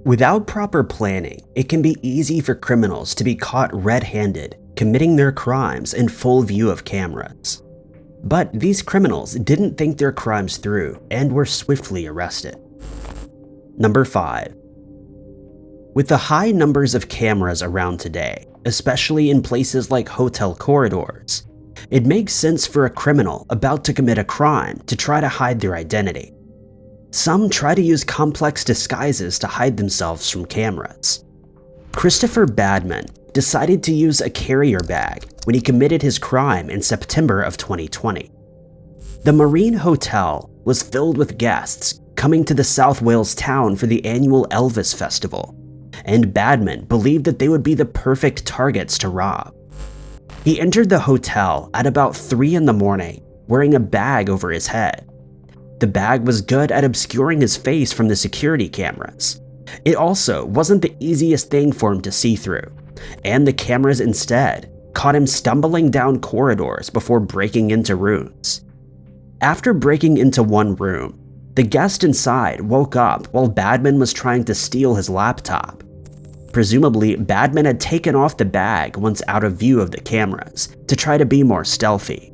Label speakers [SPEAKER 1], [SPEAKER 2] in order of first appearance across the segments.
[SPEAKER 1] Without proper planning, it can be easy for criminals to be caught red-handed, committing their crimes in full view of cameras. But these criminals didn't think their crimes through and were swiftly arrested. Number 5. With the high numbers of cameras around today, especially in places like hotel corridors, it makes sense for a criminal about to commit a crime to try to hide their identity. Some try to use complex disguises to hide themselves from cameras. Christopher Badman decided to use a carrier bag when he committed his crime in September of 2020. The Marine Hotel was filled with guests coming to the South Wales town for the annual Elvis Festival, and Badman believed that they would be the perfect targets to rob. He entered the hotel at about 3 in the morning, wearing a bag over his head. The bag was good at obscuring his face from the security cameras. It also wasn't the easiest thing for him to see through, and the cameras instead caught him stumbling down corridors before breaking into rooms. After breaking into one room, the guest inside woke up while Badman was trying to steal his laptop. Presumably, Badman had taken off the bag once out of view of the cameras to try to be more stealthy.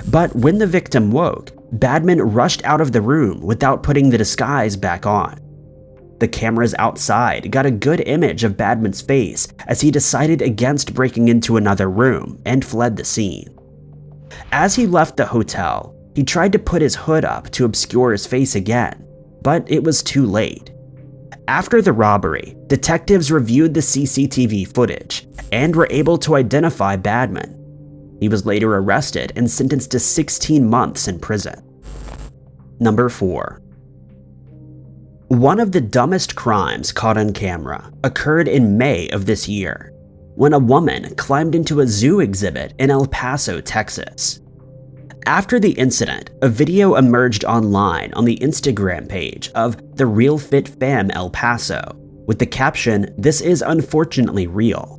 [SPEAKER 1] But when the victim woke, Badman rushed out of the room without putting the disguise back on. The cameras outside got a good image of Badman's face as he decided against breaking into another room and fled the scene. As he left the hotel, he tried to put his hood up to obscure his face again, but it was too late. After the robbery, detectives reviewed the CCTV footage and were able to identify Badman. He was later arrested and sentenced to 16 months in prison. Number 4. One of the dumbest crimes caught on camera occurred in May of this year, when a woman climbed into a zoo exhibit in El Paso, Texas. After the incident, a video emerged online on the Instagram page of The Real Fit Fam El Paso, with the caption, "This is unfortunately real."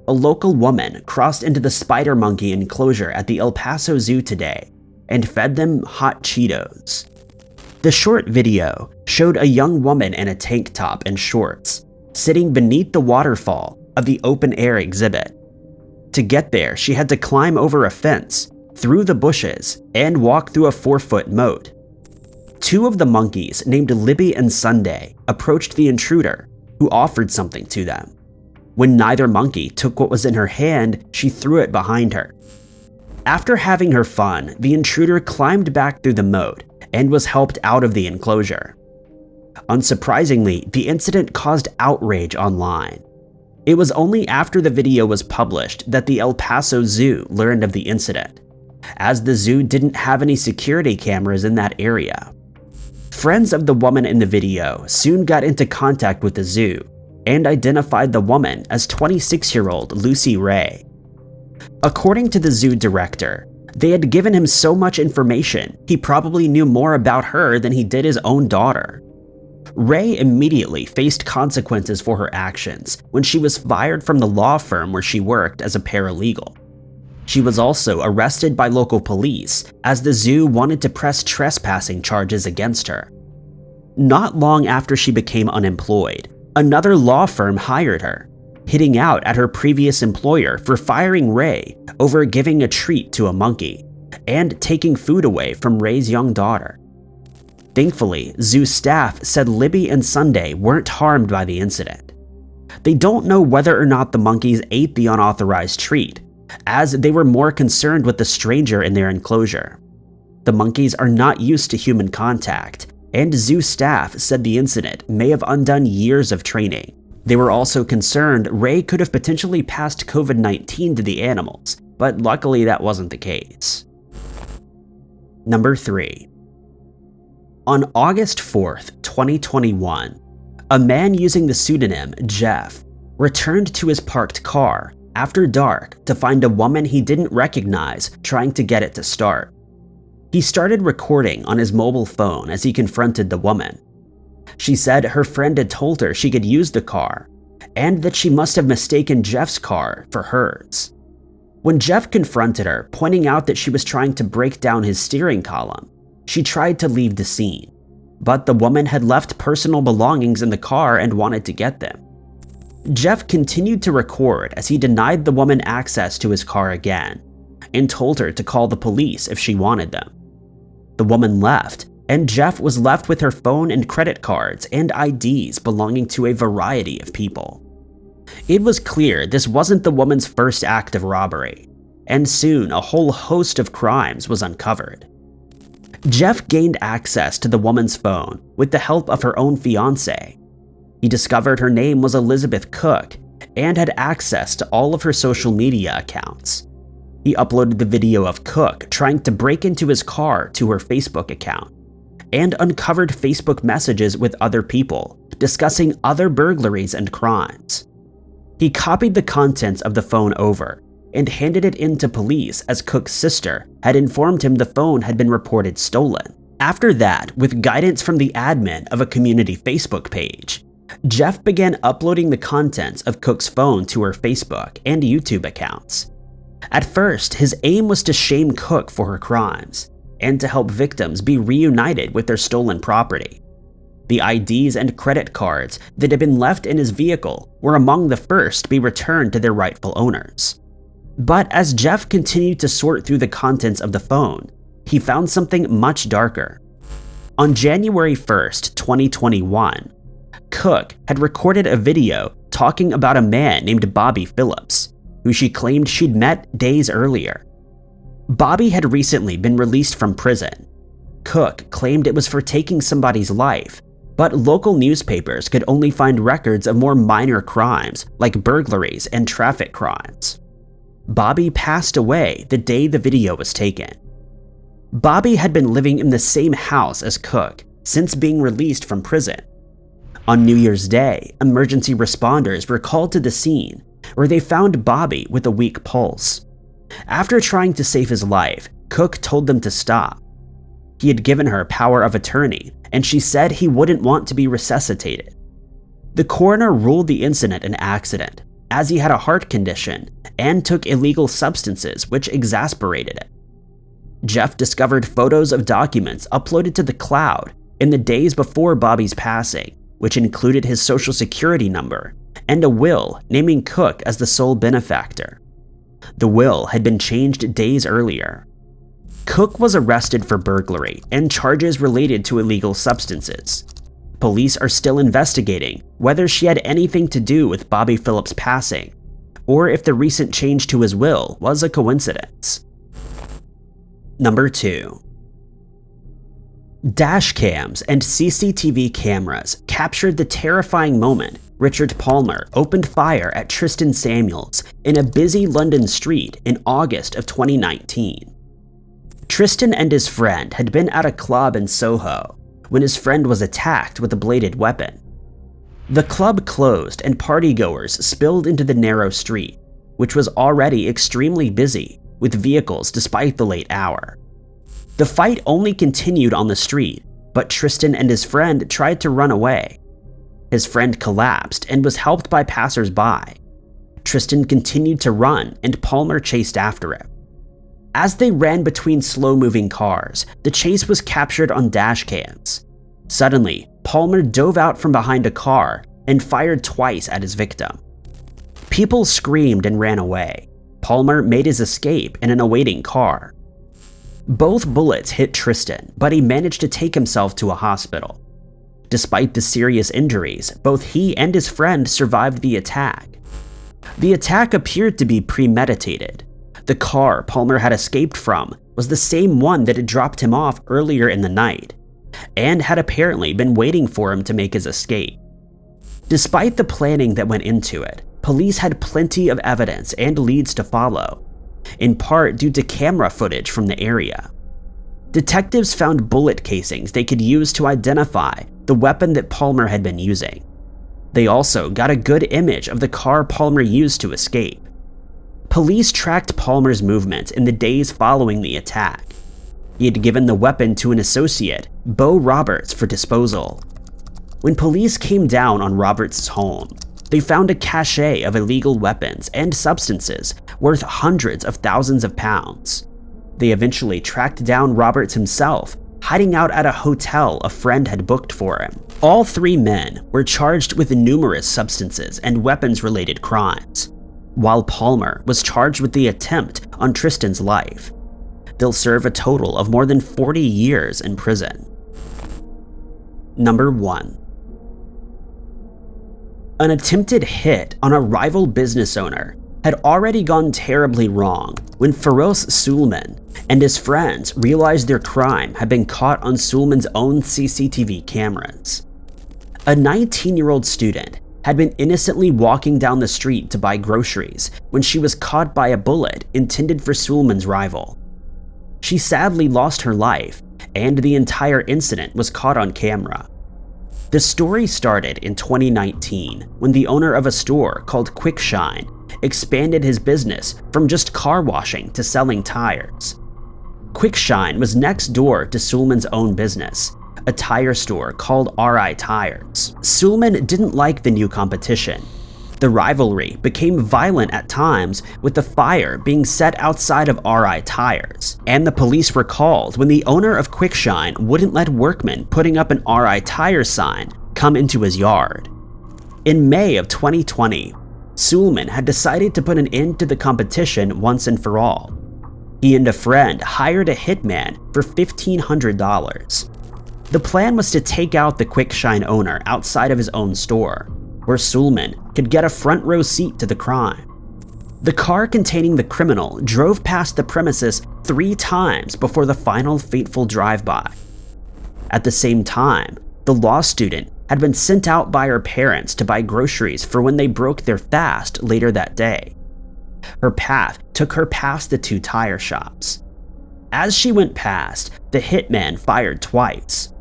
[SPEAKER 1] A local woman crossed into the spider monkey enclosure at the El Paso Zoo today and fed them hot Cheetos. The short video showed a young woman in a tank top and shorts, sitting beneath the waterfall of the open-air exhibit. To get there, she had to climb over a fence, through the bushes, and walk through a 4-foot moat. 2 of the monkeys, named Libby and Sunday, approached the intruder, who offered something to them. When neither monkey took what was in her hand, she threw it behind her. After having her fun, the intruder climbed back through the moat and was helped out of the enclosure. Unsurprisingly, the incident caused outrage online. It was only after the video was published that the El Paso Zoo learned of the incident, as the zoo didn't have any security cameras in that area. Friends of the woman in the video soon got into contact with the zoo and identified the woman as 26-year-old Lucy Ray. According to the zoo director, they had given him so much information he probably knew more about her than he did his own daughter. Ray immediately faced consequences for her actions when she was fired from the law firm where she worked as a paralegal. She was also arrested by local police as the zoo wanted to press trespassing charges against her. Not long after she became unemployed, another law firm hired her, hitting out at her previous employer for firing Ray over giving a treat to a monkey and taking food away from Ray's young daughter. Thankfully, zoo staff said Libby and Sunday weren't harmed by the incident. They don't know whether or not the monkeys ate the unauthorized treat, as they were more concerned with the stranger in their enclosure. The monkeys are not used to human contact, and zoo staff said the incident may have undone years of training. They were also concerned Ray could have potentially passed COVID-19 to the animals, but luckily that wasn't the case. Number 3. On August 4th, 2021, a man using the pseudonym Jeff returned to his parked car after dark to find a woman he didn't recognize trying to get it to start. He started recording on his mobile phone as he confronted the woman. She said her friend had told her she could use the car, and that she must have mistaken Jeff's car for hers. When Jeff confronted her, pointing out that she was trying to break down his steering column, she tried to leave the scene. but the woman had left personal belongings in the car and wanted to get them. Jeff continued to record as he denied the woman access to his car again and told her to call the police if she wanted them. The woman left, and Jeff was left with her phone and credit cards and IDs belonging to a variety of people. It was clear this wasn't the woman's first act of robbery, and soon a whole host of crimes was uncovered. Jeff gained access to the woman's phone with the help of her own fiancé. He discovered her name was Elizabeth Cook and had access to all of her social media accounts. He uploaded the video of Cook trying to break into his car to her Facebook account and uncovered Facebook messages with other people discussing other burglaries and crimes. He copied the contents of the phone over and handed it in to police as Cook's sister had informed him the phone had been reported stolen. After that, with guidance from the admin of a community Facebook page, Jeff began uploading the contents of Cook's phone to her Facebook and YouTube accounts. At first, his aim was to shame Cook for her crimes and to help victims be reunited with their stolen property. The IDs and credit cards that had been left in his vehicle were among the first to be returned to their rightful owners. But as Jeff continued to sort through the contents of the phone, he found something much darker. On January 1st, 2021, Cook had recorded a video talking about a man named Bobby Phillips, who she claimed she'd met days earlier. Bobby had recently been released from prison. Cook claimed it was for taking somebody's life, but local newspapers could only find records of more minor crimes like burglaries and traffic crimes. Bobby passed away the day the video was taken. Bobby had been living in the same house as Cook since being released from prison. On New Year's Day, emergency responders were called to the scene where they found Bobby with a weak pulse. After trying to save his life, Cook told them to stop. He had given her power of attorney, and she said he wouldn't want to be resuscitated. The coroner ruled the incident an accident, as he had a heart condition and took illegal substances, which exasperated it. Jeff discovered photos of documents uploaded to the cloud in the days before Bobby's passing, which included his social security number and a will naming Cook as the sole benefactor. The will had been changed days earlier. Cook was arrested for burglary and charges related to illegal substances. Police are still investigating whether she had anything to do with Bobby Phillips' passing, or if the recent change to his will was a coincidence. Number 2. Dash cams and CCTV cameras captured the terrifying moment Richard Palmer opened fire at Tristan Samuels in a busy London street in August of 2019. Tristan and his friend had been at a club in Soho when his friend was attacked with a bladed weapon. The club closed and partygoers spilled into the narrow street, which was already extremely busy with vehicles despite the late hour. The fight only continued on the street, but Tristan and his friend tried to run away. His friend collapsed and was helped by passers-by. Tristan continued to run and Palmer chased after him. As they ran between slow-moving cars, the chase was captured on dash cams. Suddenly, Palmer dove out from behind a car and fired twice at his victim. People screamed and ran away. Palmer made his escape in an awaiting car. Both bullets hit Tristan, but he managed to take himself to a hospital. Despite the serious injuries, both he and his friend survived the attack. The attack appeared to be premeditated. The car Palmer had escaped from was the same one that had dropped him off earlier in the night, and had apparently been waiting for him to make his escape. Despite the planning that went into it, police had plenty of evidence and leads to follow, in part due to camera footage from the area. Detectives found bullet casings they could use to identify the weapon that Palmer had been using. They also got a good image of the car Palmer used to escape. Police tracked Palmer's movements in the days following the attack. He had given the weapon to an associate, Bo Roberts, for disposal. When police came down on Roberts' home, they found a cache of illegal weapons and substances worth hundreds of thousands of pounds. They eventually tracked down Roberts himself, hiding out at a hotel a friend had booked for him. All 3 men were charged with numerous substances and weapons-related crimes, while Palmer was charged with the attempt on Tristan's life. They'll serve a total of more than 40 years in prison. Number 1. An attempted hit on a rival business owner had already gone terribly wrong when Feroz Sulman and his friends realized their crime had been caught on Sulman's own CCTV cameras. A 19-year-old student had been innocently walking down the street to buy groceries when she was caught by a bullet intended for Sulman's rival. She sadly lost her life, and the entire incident was caught on camera. The story started in 2019 when the owner of a store called Quick Shine expanded his business from just car washing to selling tires. Quick Shine was next door to Sulman's own business, a tire store called RI Tires. Sulman didn't like the new competition. The rivalry became violent at times, with the fire being set outside of RI Tires, and the police were called when the owner of Quick Shine wouldn't let workmen putting up an RI Tires sign come into his yard. In May of 2020, Sulman had decided to put an end to the competition once and for all. He and a friend hired a hitman for $1,500. The plan was to take out the Quick Shine owner outside of his own store, where Sulman could get a front row seat to the crime. The car containing the criminal drove past the premises 3 times before the final fateful drive-by. At the same time, the law student had been sent out by her parents to buy groceries for when they broke their fast later that day. Her path took her past the 2 tire shops. As she went past, the hitman fired twice.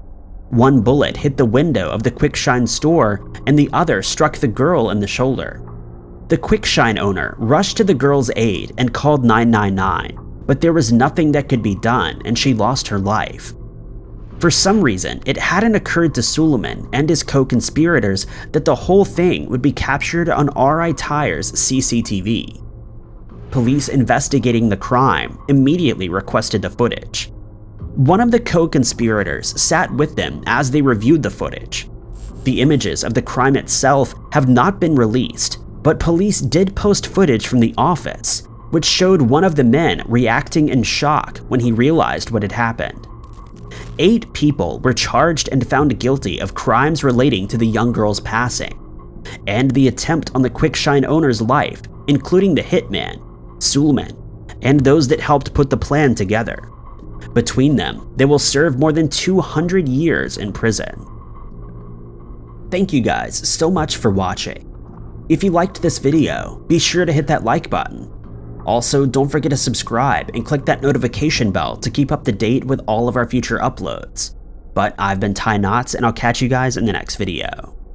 [SPEAKER 1] One bullet hit the window of the Quick Shine store, and the other struck the girl in the shoulder. The Quick Shine owner rushed to the girl's aid and called 999, but there was nothing that could be done, and she lost her life. For some reason, it hadn't occurred to Sulman and his co-conspirators that the whole thing would be captured on RI Tires' CCTV. Police investigating the crime immediately requested the footage. One of the co-conspirators sat with them as they reviewed the footage. The images of the crime itself have not been released, but police did post footage from the office, which showed one of the men reacting in shock when he realized what had happened. 8 people were charged and found guilty of crimes relating to the young girl's passing, and the attempt on the Quick Shine owner's life, including the hitman, Sulman, and those that helped put the plan together. Between them, they will serve more than 200 years in prison. Thank you guys so much for watching. If you liked this video, be sure to hit that like button. Also, don't forget to subscribe and click that notification bell to keep up to date with all of our future uploads. But I've been Ty Knotts, and I'll catch you guys in the next video.